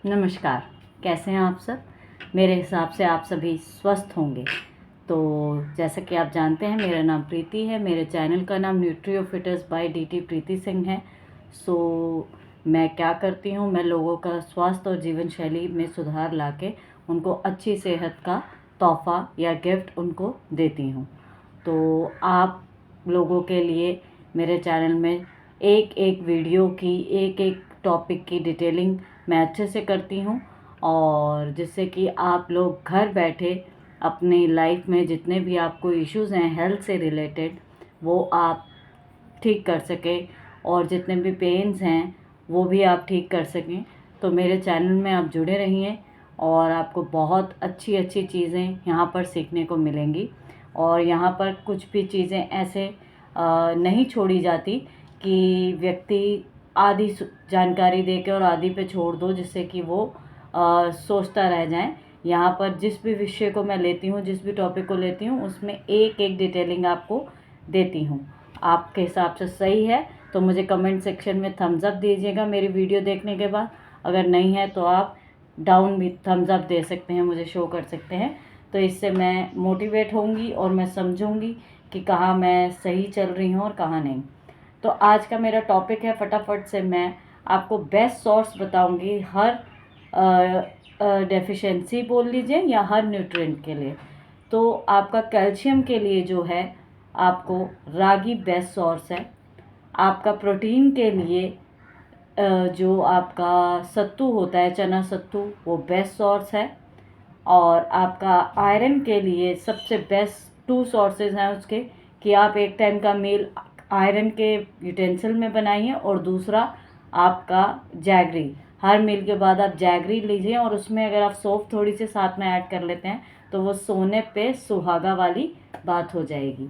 नमस्कार। कैसे हैं आप सब? मेरे हिसाब से आप सभी स्वस्थ होंगे। तो जैसा कि आप जानते हैं, मेरा नाम प्रीति है। मेरे चैनल का नाम न्यूट्रियो फिटर्स बाय डीटी प्रीति सिंह है। मैं क्या करती हूँ, मैं लोगों का स्वास्थ्य और जीवन शैली में सुधार लाके उनको अच्छी सेहत का तोहफ़ा या गिफ्ट उनको देती हूँ। तो आप लोगों के लिए मेरे चैनल में एक एक वीडियो की, एक एक टॉपिक की डिटेलिंग मैं अच्छे से करती हूँ, और जिससे कि आप लोग घर बैठे अपनी लाइफ में जितने भी आपको इश्यूज़ हैं हेल्थ से रिलेटेड, वो आप ठीक कर सकें, और जितने भी पेन्स हैं वो भी आप ठीक कर सकें। तो मेरे चैनल में आप जुड़े रहिए और आपको बहुत अच्छी अच्छी चीज़ें यहाँ पर सीखने को मिलेंगी। और यहाँ पर कुछ भी चीज़ें ऐसे नहीं छोड़ी जाती कि व्यक्ति आधी जानकारी दे के और आधी पे छोड़ दो, जिससे कि वो सोचता रह जाए। यहाँ पर जिस भी विषय को मैं लेती हूँ, जिस भी टॉपिक को लेती हूँ, उसमें एक एक डिटेलिंग आपको देती हूँ। आपके हिसाब से सही है तो मुझे कमेंट सेक्शन में थम्स अप दीजिएगा मेरी वीडियो देखने के बाद। अगर नहीं है तो आप डाउन भी थम्स अप दे सकते हैं, मुझे शो कर सकते हैं। तो इससे मैं मोटिवेट होंगी और मैं समझूंगी कि कहाँ मैं सही चल रही हूँ और कहाँ नहीं। तो आज का मेरा टॉपिक है, फटाफट से मैं आपको बेस्ट सोर्स बताऊंगी हर डेफिशिएंसी बोल लीजिए या हर न्यूट्रिएंट के लिए। तो आपका कैल्शियम के लिए जो है, आपको रागी बेस्ट सोर्स है। आपका प्रोटीन के लिए जो आपका सत्तू होता है, चना सत्तू, वो बेस्ट सोर्स है। और आपका आयरन के लिए सबसे बेस्ट टू सोर्सेज हैं उसके, कि आप एक टाइम का मील आयरन के यूटेंसिल में बनाइए, और दूसरा आपका जैगरी। हर मील के बाद आप जैगरी लीजिए, और उसमें अगर आप सौंफ थोड़ी सी साथ में ऐड कर लेते हैं तो वो सोने पे सुहागा वाली बात हो जाएगी।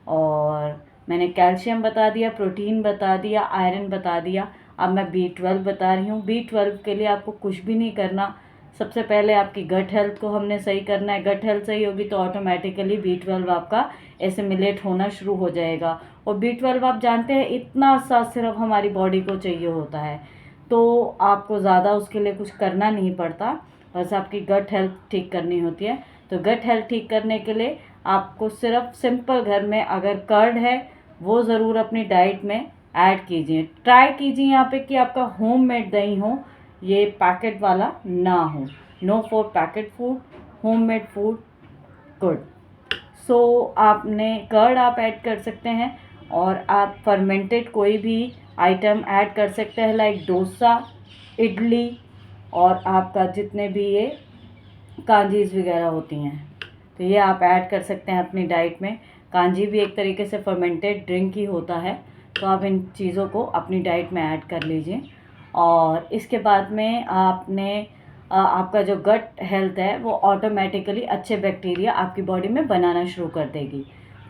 और मैंने कैल्शियम बता दिया, प्रोटीन बता दिया, आयरन बता दिया। अब मैं B12 बता रही हूँ। B12 के लिए आपको कुछ भी नहीं करना। सबसे पहले आपकी गट हेल्थ को हमने सही करना है। गट हेल्थ सही होगी तो ऑटोमेटिकली B12 आपका एसिमिलेट होना शुरू हो जाएगा। और B12 आप जानते हैं इतना सा सिर्फ हमारी बॉडी को चाहिए होता है, तो आपको ज़्यादा उसके लिए कुछ करना नहीं पड़ता, बस आपकी गट हेल्थ ठीक करनी होती है। तो गट हेल्थ ठीक करने के लिए आपको सिर्फ सिंपल घर में अगर कर्ड है वो ज़रूर अपनी डाइट में ऐड कीजिए। ट्राई कीजिए यहाँ पे कि आपका होममेड दही हो, ये पैकेट वाला ना हो। No for packet food, homemade food good. आपने कर्ड आप ऐड कर सकते हैं, और आप फर्मेंटेड कोई भी आइटम ऐड कर सकते हैं, लाइक डोसा, इडली, और आपका जितने भी ये कांजीज़ वगैरह होती हैं, तो ये आप ऐड कर सकते हैं अपनी डाइट में। कांजी भी एक तरीके से फर्मेंटेड ड्रिंक ही होता है, तो आप इन चीज़ों को अपनी डाइट में ऐड कर लीजिए। और इसके बाद में आपका जो गट हेल्थ है वो ऑटोमेटिकली अच्छे बैक्टीरिया आपकी बॉडी में बनाना शुरू कर देगी।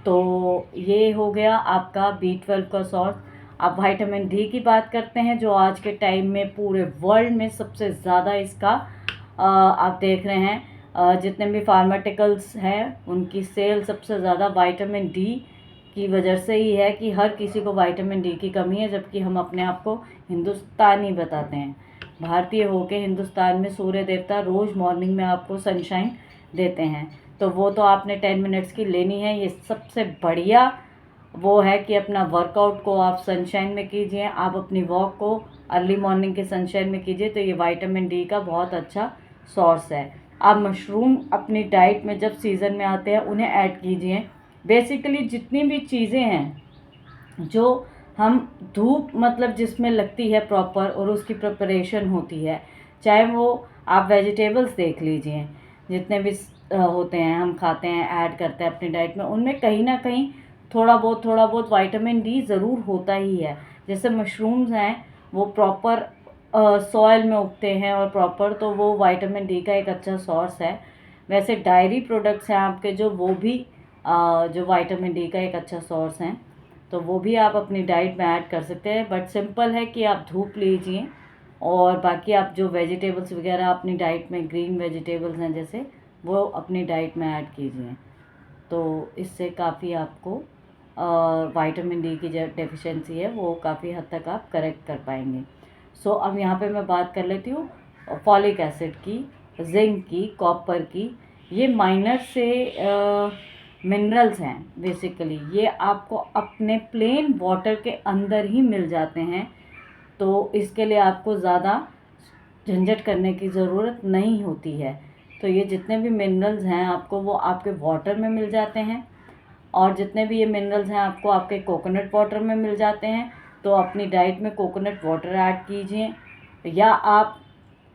तो ये हो गया आपका B12 का सोर्स। अब विटामिन डी की बात करते हैं, जो आज के टाइम में पूरे वर्ल्ड में सबसे ज़्यादा इसका आप देख रहे हैं, जितने भी फार्माटिकल्स हैं उनकी सेल सबसे ज़्यादा विटामिन डी की वजह से ही है, कि हर किसी को विटामिन डी की कमी है, जबकि हम अपने आप को हिंदुस्तानी बताते हैं। भारतीय होके हिंदुस्तान में सूर्य देवता रोज़ मॉर्निंग में आपको सनशाइन देते हैं, तो वो तो आपने 10 मिनट्स की लेनी है। ये सबसे बढ़िया वो है कि अपना वर्कआउट को आप सनशाइन में कीजिए, आप अपनी वॉक को अर्ली मॉर्निंग के सनशाइन में कीजिए, तो ये विटामिन डी का बहुत अच्छा सोर्स है। आप मशरूम अपनी डाइट में जब सीज़न में आते हैं उन्हें ऐड कीजिए। बेसिकली जितनी भी चीज़ें हैं जो हम धूप मतलब जिसमें लगती है प्रॉपर और उसकी प्रिपरेशन होती है, चाहे वो आप वेजिटेबल्स देख लीजिए, जितने भी होते हैं हम खाते हैं, ऐड करते हैं अपनी डाइट में, उनमें कहीं ना कहीं थोड़ा बहुत विटामिन डी ज़रूर होता ही है। जैसे मशरूम्स हैं वो प्रॉपर सॉइल में उगते हैं और प्रॉपर, तो वो विटामिन डी का एक अच्छा सोर्स है। वैसे डायरी प्रोडक्ट्स हैं आपके वो भी जो विटामिन डी का एक अच्छा सोर्स हैं, तो वो भी आप अपनी डाइट में ऐड कर सकते हैं। बट सिंपल है कि आप धूप लीजिए, और बाकी आप जो वेजिटेबल्स वगैरह अपनी डाइट में, ग्रीन वेजिटेबल्स हैं जैसे, वो अपनी डाइट में ऐड कीजिए। तो इससे काफ़ी आपको विटामिन डी की जो डेफिशिएंसी है वो काफ़ी हद तक आप करेक्ट कर पाएंगे। अब यहाँ पे मैं बात कर लेती हूँ फॉलिक एसिड की, जिंक की, कॉपर की, ये माइनर से मिनरल्स हैं बेसिकली। ये आपको अपने प्लेन वाटर के अंदर ही मिल जाते हैं, तो इसके लिए आपको ज़्यादा झंझट करने की ज़रूरत नहीं होती है। तो ये जितने भी मिनरल्स हैं आपको वो आपके वाटर में मिल जाते हैं, और जितने भी ये मिनरल्स हैं आपको आपके कोकोनट वाटर में मिल जाते हैं। तो अपनी डाइट में कोकोनट वाटर ऐड कीजिए, या आप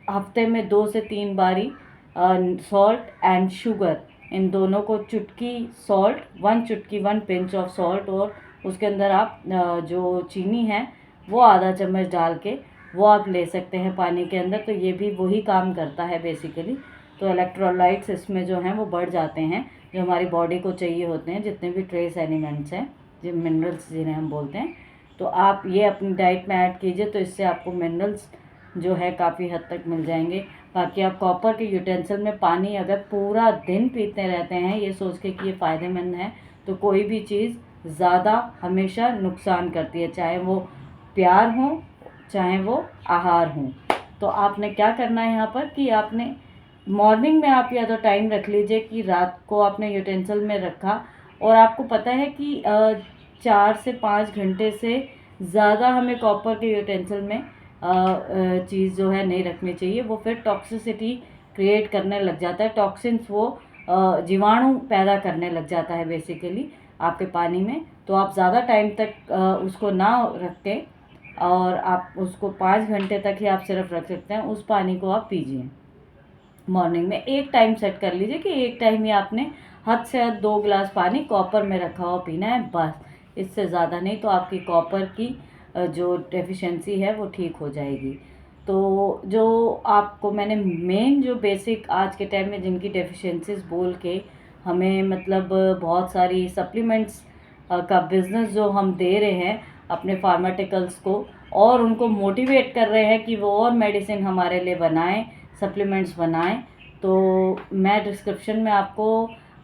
हफ्ते में 2 से 3 बारी सॉल्ट एंड शुगर, इन दोनों को चुटकी सॉल्ट, 1 चुटकी 1 पिंच ऑफ सॉल्ट, और उसके अंदर आप जो चीनी है वो आधा चम्मच डाल के वो आप ले सकते हैं पानी के अंदर। तो ये भी वही काम करता है बेसिकली। तो इलेक्ट्रोलाइट्स इसमें जो हैं वो बढ़ जाते हैं, जो हमारी बॉडी को चाहिए होते हैं, जितने भी ट्रेस एलिमेंट्स हैं, जो मिनरल्स जिन्हें हम बोलते हैं। तो आप ये अपनी डाइट में ऐड कीजिए, तो इससे आपको मिनरल्स जो है काफ़ी हद तक मिल जाएंगे। बाकी आप कॉपर के यूटेंसिल में पानी अगर पूरा दिन पीते रहते हैं ये सोच के कि ये फ़ायदेमंद है, तो कोई भी चीज़ ज़्यादा हमेशा नुकसान करती है, चाहे वो प्यार हो चाहे वो आहार हो। तो आपने क्या करना है यहाँ पर कि आपने मॉर्निंग में आप या तो टाइम रख लीजिए कि रात को आपने यूटेंसिल में रखा, और आपको पता है कि 4 से 5 घंटे से ज़्यादा हमें कॉपर के यूटेंसिल में चीज़ जो है नहीं रखनी चाहिए। वो फिर टॉक्सिसिटी क्रिएट करने लग जाता है, टॉक्सिन्स वो जीवाणु पैदा करने लग जाता है बेसिकली आपके पानी में। तो आप ज़्यादा टाइम तक उसको ना रख के, और आप उसको 5 घंटे तक ही आप सिर्फ रख सकते हैं, उस पानी को आप पीजिए। मॉर्निंग में एक टाइम सेट कर लीजिए कि एक टाइम ही आपने हद से हद 2 गिलास पानी कॉपर में रखा हुआ पीना है बस, इससे ज़्यादा नहीं। तो आपकी कॉपर की जो डेफिशिएंसी है वो ठीक हो जाएगी। तो जो आपको मैंने मेन जो बेसिक आज के टाइम में जिनकी डेफिशिएंसीज बोल के हमें मतलब बहुत सारी सप्लीमेंट्स का बिज़नेस जो हम दे रहे हैं अपने फार्माटिकल्स को, और उनको मोटिवेट कर रहे हैं कि वो और मेडिसिन हमारे लिए बनाएं, सप्लीमेंट्स बनाएं। तो मैं डिस्क्रिप्शन में आपको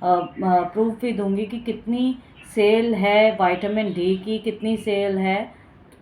प्रूफ भी दूंगी कि कितनी सेल है विटामिन डी की, कितनी सेल है,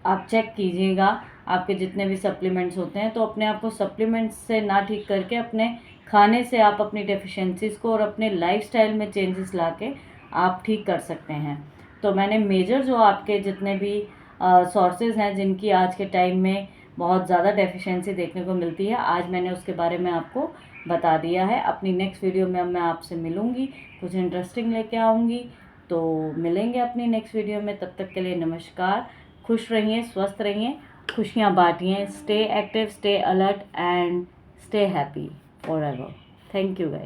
आप चेक कीजिएगा। आपके जितने भी सप्लीमेंट्स होते हैं, तो अपने आप को सप्लीमेंट्स से ना ठीक करके अपने खाने से आप अपनी डेफिशिएंसीज़ को और अपने लाइफस्टाइल में चेंजेस लाके आप ठीक कर सकते हैं। तो मैंने मेजर जो आपके जितने भी सोर्सेज हैं जिनकी आज के टाइम में बहुत ज़्यादा डेफिशिएंसी देखने को मिलती है, आज मैंने उसके बारे में आपको बता दिया है। अपनी नेक्स्ट वीडियो में अब मैं आपसे मिलूँगी, कुछ इंटरेस्टिंग लेके आऊँगी। तो मिलेंगे अपनी नेक्स्ट वीडियो में, तब तक के लिए नमस्कार। खुश रहिए, स्वस्थ रहिए, खुशियाँ बांटिए। Stay active, stay alert and stay happy forever. Thank you guys.